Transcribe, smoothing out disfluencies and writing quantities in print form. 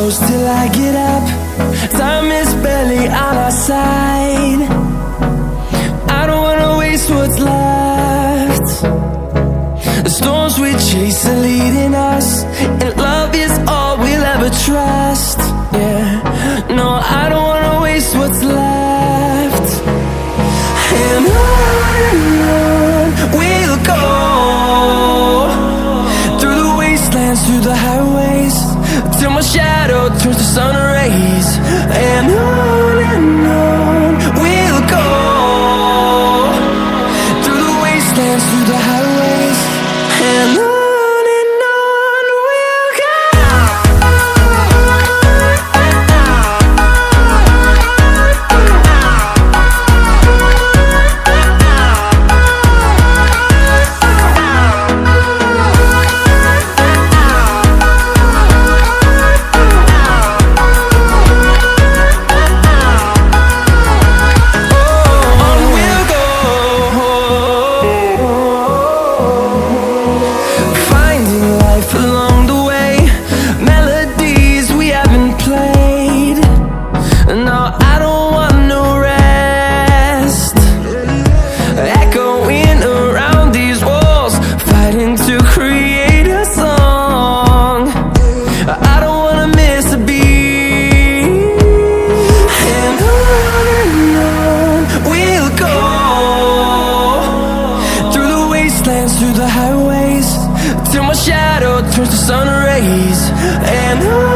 close till I get up. Time is barely on our side. I don't wanna waste what's left. The storms we chase are leading us, and love is all we'll ever trust. Yeah, no, I don't wanna waste what's left. And on we'll go, through the wastelands, through the highways, till my shadow turns to sun rays. And on we'll go, through the wastelands, through the highways, and on we'll go. Through the highways, till my shadow turns to sun rays. And on